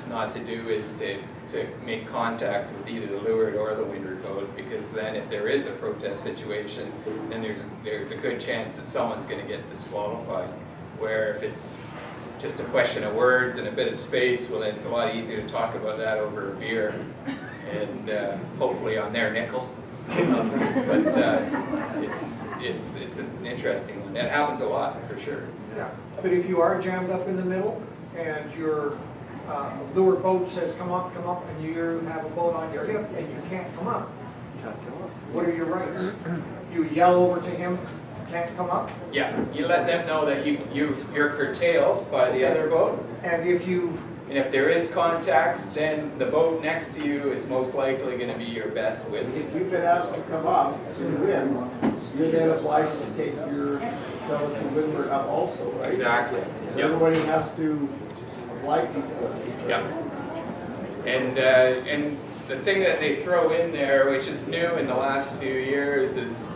not to do is to make contact with either the leeward or the windward boat, because then if there is a protest situation, then there's a good chance that someone's going to get disqualified. Where if it's just a question of words and a bit of space, well, then it's a lot easier to talk about that over a beer and hopefully on their nickel. But it's an interesting one. That happens a lot for sure. Yeah, but if you are jammed up in the middle and your lure boat says come up, and you have a boat on your hip and you can't come up, what are your rights? You yell over to him, can't come up? Yeah, you let them know that you're curtailed by the other boat. And if there is contact, then the boat next to you is most likely going to be your best width. If you've been asked to come up in the wind, you're then obliged to take your fellow to windward up also, right? Exactly. So Yep. everybody has to oblige each other. Yeah. And the thing that they throw in there, which is new in the last few years, is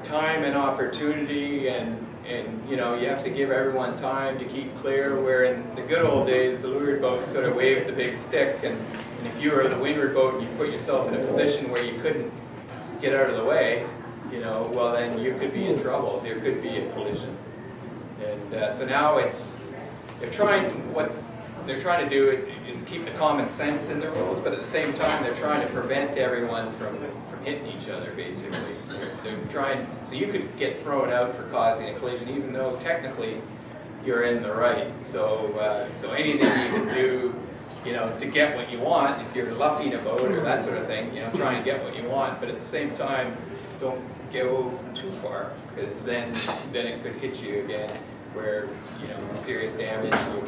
time and opportunity, and you know, you have to give everyone time to keep clear, where in the good old days the leeward boat sort of waved the big stick, and if you were the windward boat and you put yourself in a position where you couldn't get out of the way, you know, well then you could be in trouble. There could be a collision. And so now what they're trying to do is keep the common sense in the rules, but at the same time they're trying to prevent everyone from hitting each other, basically. They're trying, so you could get thrown out for causing a collision even though technically you're in the right. So anything you can do, you know, to get what you want, if you're luffing a boat or that sort of thing, you know, try and get what you want, but at the same time don't go too far, because then it could hit you again, where, you know, serious damage. We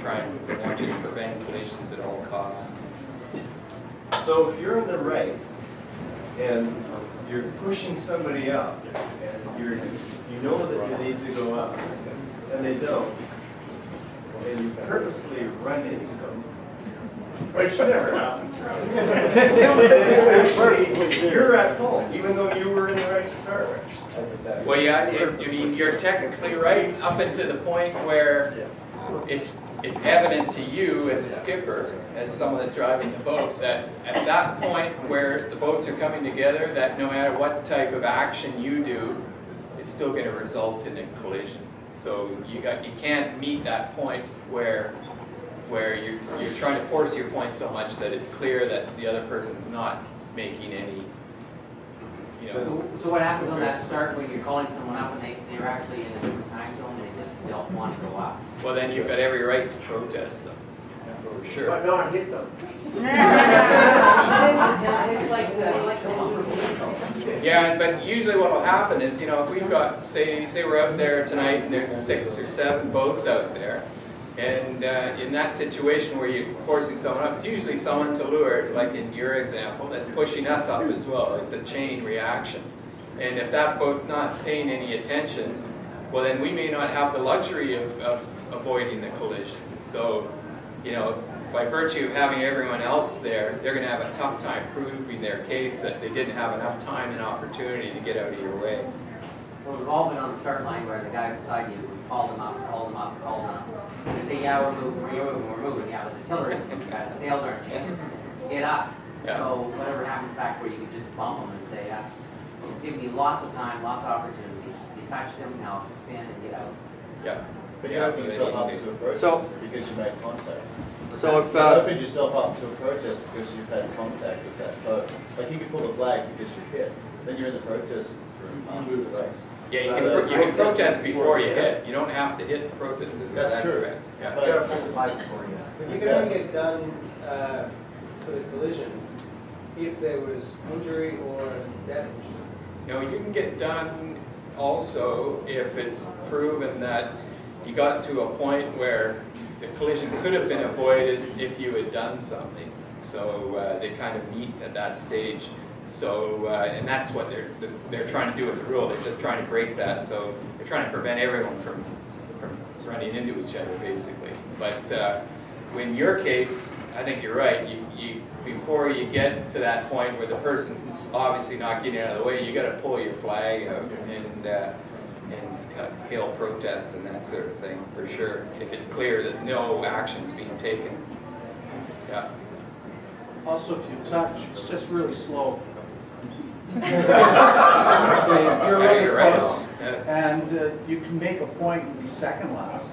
want you to prevent collisions at all costs. So if you're in the right and you're pushing somebody up and you know that you need to go up and they don't, and you purposely run into them, which never happens. You're at fault, even though you were in the right to start with. Well, yeah, I mean, you're technically right up until the point where it's evident to you as a skipper, as someone that's driving the boat, that at that point where the boats are coming together, that no matter what type of action you do, it's still going to result in a collision. So you can't meet that point where you're trying to force your point so much that it's clear that the other person's not making any, you know. So what happens on that start when you're calling someone up and they're actually in a different time zone, they just don't want to go up? Well, then you've got every right to protest them, for sure. But not hit them. Yeah, but usually what will happen is, you know, if we've got, say we're out there tonight and there's 6 or 7 boats out there, and in that situation where you're forcing someone up, it's usually someone to leeward, like in your example, that's pushing us up as well. It's a chain reaction. And if that boat's not paying any attention, well then we may not have the luxury of avoiding the collision. So, you know, by virtue of having everyone else there, they're going to have a tough time proving their case that they didn't have enough time and opportunity to get out of your way. Well, we've all been on the start line where the guy beside you, we called them up. They say, yeah, we're moving. Yeah, but the tiller isn't. The sails aren't changing. Get up. Yeah. So whatever happens back where you could just bump them and say, give me lots of time, lots of opportunity. You touch them, now spin and get out. Yeah. But you opened yourself up to a protest because you made contact. So if You opened yourself up to a protest because you've had contact with that boat. Like you can pull the flag because you hit. Then you're in the protest room after the race. Yeah, you can protest before you hit. You don't have to hit the protest. That's true. Yeah. But- you gotta pull the flag before you. But you can only get done for the collision if there was injury or damage. You know, you can get done also if it's proven that you got to a point where the collision could have been avoided if you had done something. So they kind of meet at that stage. So, and that's what they're trying to do with the rule. They're just trying to break that. So they're trying to prevent everyone from running into each other, basically. But in your case, I think you're right. You before you get to that point where the person's obviously not getting out of the way, you got to pull your flag out and hail protest and that sort of thing for sure. If it's clear that no action's being taken. Yeah. Also, if you touch, it's just really slow. Honestly, if you're really You're right. close, That's- and you can make a point and be second last.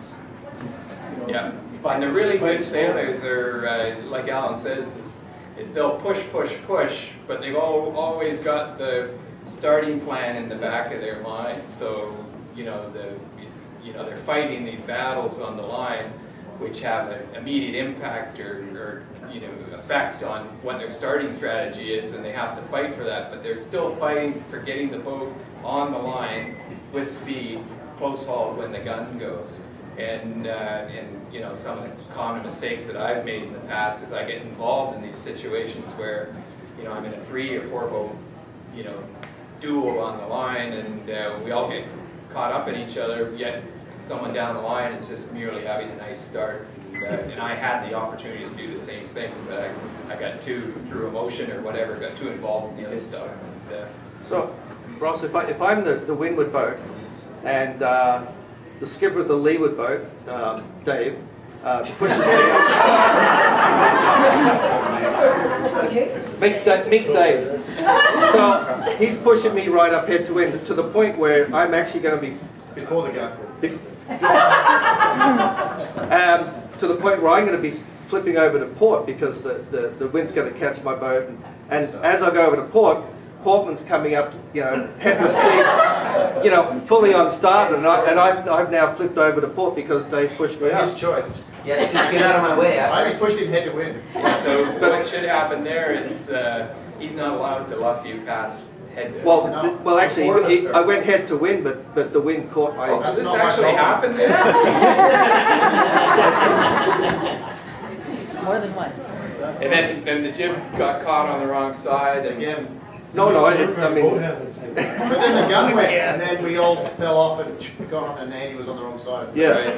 You know, Yeah, by and the really quite good slowly. sailors are, like Alan says, is they'll push, push, push, but they've always got the starting plan in the back of their mind. So, you know, they're fighting these battles on the line, which have an immediate impact or you know, effect on what their starting strategy is, and they have to fight for that. But they're still fighting for getting the boat on the line with speed, close hauled when the gun goes. And you know, some of the common mistakes that I've made in the past is I get involved in these situations where, you know, I'm in a 3 or 4 boat, you know, duel on the line, and we all get caught up in each other, yet someone down the line is just merely having a nice start. And I had the opportunity to do the same thing, but I got through emotion or whatever, got too involved in the other stuff. And, So, Ross, if I'm the windward boat and the skipper of the leeward boat, Dave, pushes me up. Meet Dave. So he's pushing me right up head to wind to the point where I'm actually going to be Before the gun. to the point where I'm going to be flipping over to port because the wind's going to catch my boat, and as I go over to port, Portman's coming up, you know, head to steam, you know, fully on starboard, and I've now flipped over to port because Dave pushed me His up. choice. Yeah, this is get out of my way. I just pushed him head to wind. yeah, so what should happen there is he's not allowed to luff you past head to. Well, actually, I went head to wind, but the wind caught my. Oh, so That's this not my actually problem. happened then? More than once. And then the jib got caught on the wrong side, and Again. No, I didn't. I mean, But then the gun went, and then we all fell off and Andy was on the wrong side. yeah. right?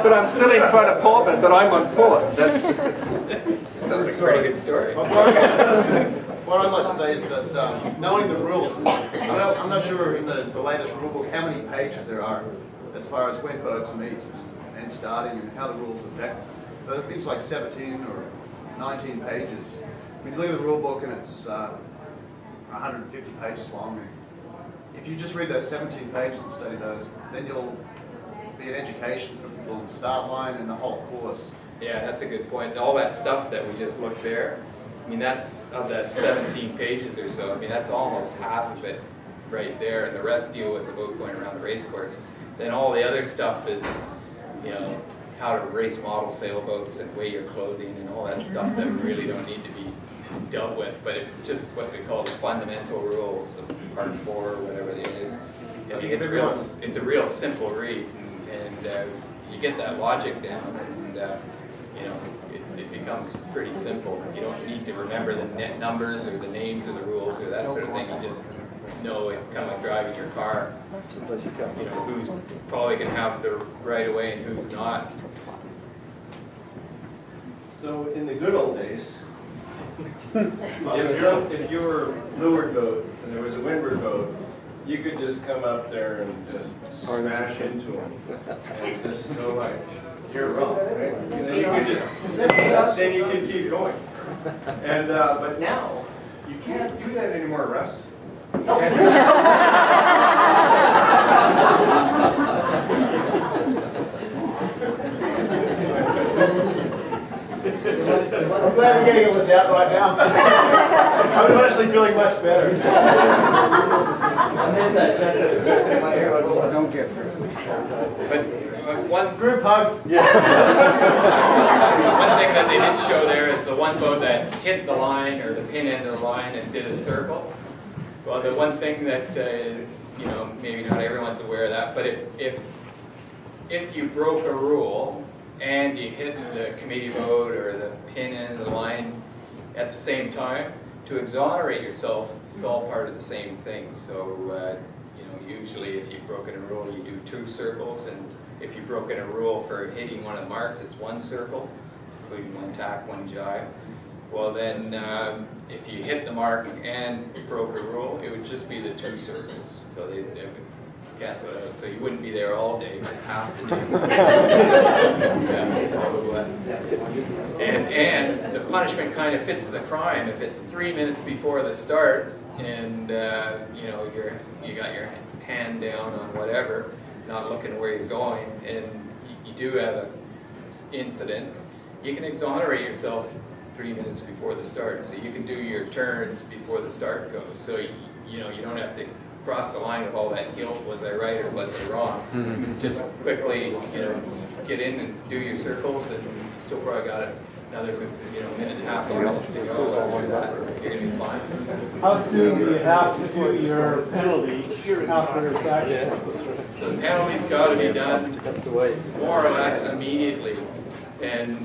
But I'm still in front of Portman, but I'm on port. That's. Sounds like a pretty good story. What I'd like to say is that knowing the rules, I'm not sure in the latest rule book how many pages there are as far as when boats meet and starting and how the rules affect. But I think it's like 17 or 19 pages. I mean, you look at the rule book and it's 150 pages long. If you just read those 17 pages and study those, then you'll be an education for people on the start line and the whole course. Yeah, that's a good point. All that stuff that we just looked there, I mean, that's of that 17 pages or so. I mean, that's almost half of it right there, and the rest deal with the boat going around the race course. Then all the other stuff is, you know, how to race model sailboats and weigh your clothing and all that stuff that really don't need to be dealt with. But if just what we call the fundamental rules of Part 4 or whatever it is, I mean, it's a real simple read, and you get that logic down, and you know, it becomes pretty simple. You don't need to remember the net numbers or the names of the rules or that sort of thing. You just know it, kind of like driving your car. You know, who's probably going to have the right of way and who's not. So in the good old days, if you were leeward boat and there was a windward boat, you could just come up there and just smash into them and just go like, you're wrong, right? And then you could just, then you could keep going. And but now you can't do that anymore, Russ. I'm glad we're getting all this out right now. I'm honestly feeling much better. I miss that chapter. My hair would Don't get But one Group hug. one thing that they didn't show there is the one boat that hit the line or the pin end of the line and did a circle. Well, the one thing that you know, maybe not everyone's aware of that, but if you broke a rule and you hit the committee boat or the pin end of the line at the same time, to exonerate yourself, it's all part of the same thing. So you know, usually if you've broken a rule, you do 2 circles, and if you've broken a rule for hitting one of the marks, it's 1 circle, including 1 tack, 1 jibe. Well then, if you hit the mark and broke a rule, it would just be the 2 circles. So they would cancel it out, so you wouldn't be there all day, just half the day. Yeah, so, and the punishment kind of fits the crime. If it's 3 minutes before the start, and you know you got your hand down on whatever, not looking where you're going, and you do have an incident, you can exonerate yourself 3 minutes before the start. So you can do your turns before the start goes. So you know you don't have to cross the line of all that guilt. Was I right or was I wrong? Just quickly, you know, get in and do your circles, and still probably got another minute and a half or else to go. You're gonna be fine. How soon do you have to do your penalty after it's active? So the penalty's got to be done more or less immediately, and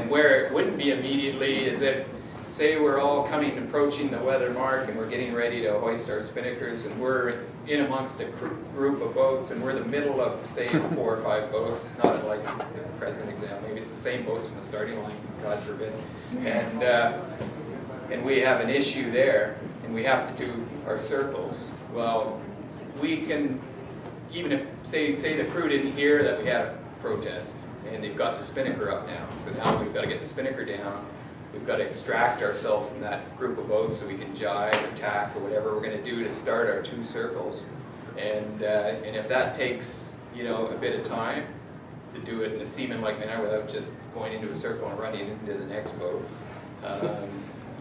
where it wouldn't be immediately is if, say, we're all approaching the weather mark and we're getting ready to hoist our spinnakers, and we're in amongst a group of boats, and we're in the middle of, say, 4 or 5 boats, not like the present example, maybe it's the same boats from the starting line, God forbid, and we have an issue there, and we have to do our circles. Well, we can, even if, say the crew didn't hear that we had a protest, and they've got the spinnaker up now, so now we've got to get the spinnaker down. We've got to extract ourselves from that group of boats so we can jibe or tack or whatever we're going to do to start our 2 circles. And if that takes, you know, a bit of time to do it in a seaman-like manner without just going into a circle and running into the next boat,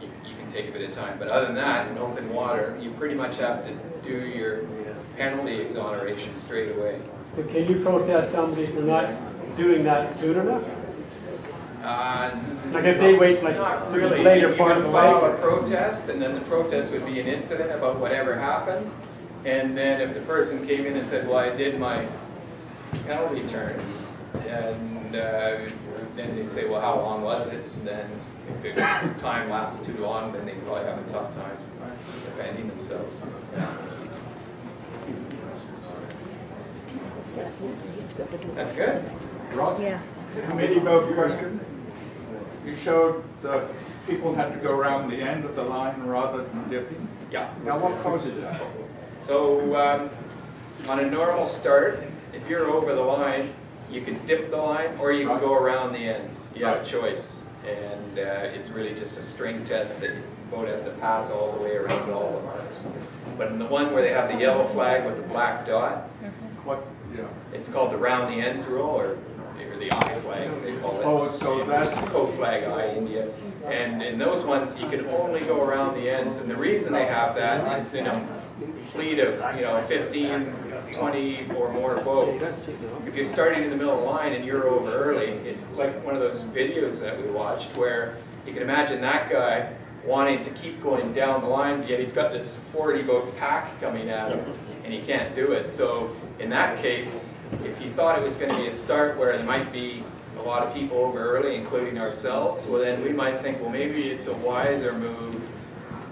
you can take a bit of time. But other than that, in open water, you pretty much have to do your penalty exoneration straight away. So can you protest somebody for not doing that soon enough? Like if they wait like not to the really. later You part can of the file a night? protest, and then the protest would be an incident about whatever happened. And then if the person came in and said, well, I did my penalty turns, and then they'd say, well, how long was it? And then if the time lapsed too long, then they'd probably have a tough time defending themselves. Yeah. That's good. Ross? Yeah. Committee vote question. You showed the people had to go around the end of the line rather than dipping. Yeah. Now what causes that? So on a normal start, if you're over the line, you can dip the line or you can go around the ends. You have a choice. And it's really just a string test that the boat has to pass all the way around all the marks. But in the one where they have the yellow flag with the black dot, What? Yeah. it's called the round the ends rule, or the I flag, they call it. Oh, so that's code flag I, India. And in those ones, you can only go around the ends. And the reason they have that is in a fleet of 15, 20 or more boats. If you're starting in the middle of the line and you're over early, it's like one of those videos that we watched where you can imagine that guy wanting to keep going down the line, yet he's got this 40 boat pack coming at him, and he can't do it. So in that case, if you thought it was going to be a start where there might be a lot of people over early, including ourselves, well then we might think, well maybe it's a wiser move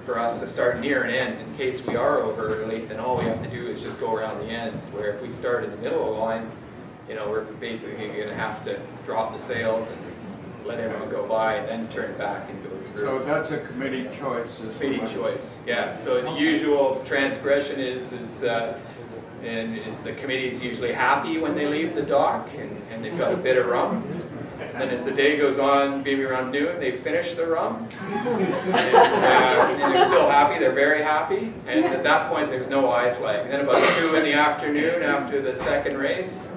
for us to start near an end. In case we are over early, then all we have to do is just go around the ends, where if we start in the middle of the line, we're basically going to have to drop the sails and let everyone go by and then turn back and go through. so that's a committee choice. Committee choice, yeah. So the usual transgression is the committee is usually happy when they leave the dock and they've got a bit of rum. And as the day goes on, maybe around noon, they finish the rum. And they're still happy, they're very happy. And at that point, there's no I flag. And then about 2 in the afternoon, after the second race,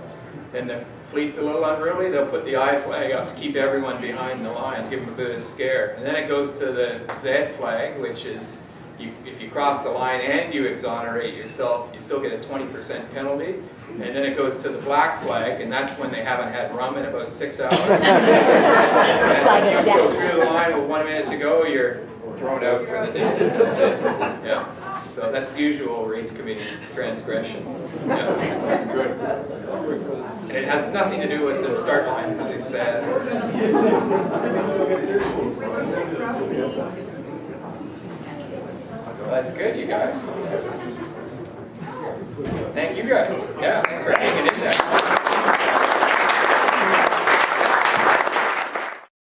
then the fleet's a little unruly, they'll put the I flag up to keep everyone behind the lines, give them a bit of a scare. And then it goes to the Z flag, which is if you cross the line and you exonerate yourself, you still get a 20% penalty. And then it goes to the black flag, and that's when they haven't had rum in about 6 hours. And if you go through the line with 1 minute to go, you're thrown out for the day. That's it. Yeah. So that's the usual race committee transgression. Yeah. And it has nothing to do with the start lines, as I said. That's good, you guys. Thank you guys. Yeah, thanks for hanging in there.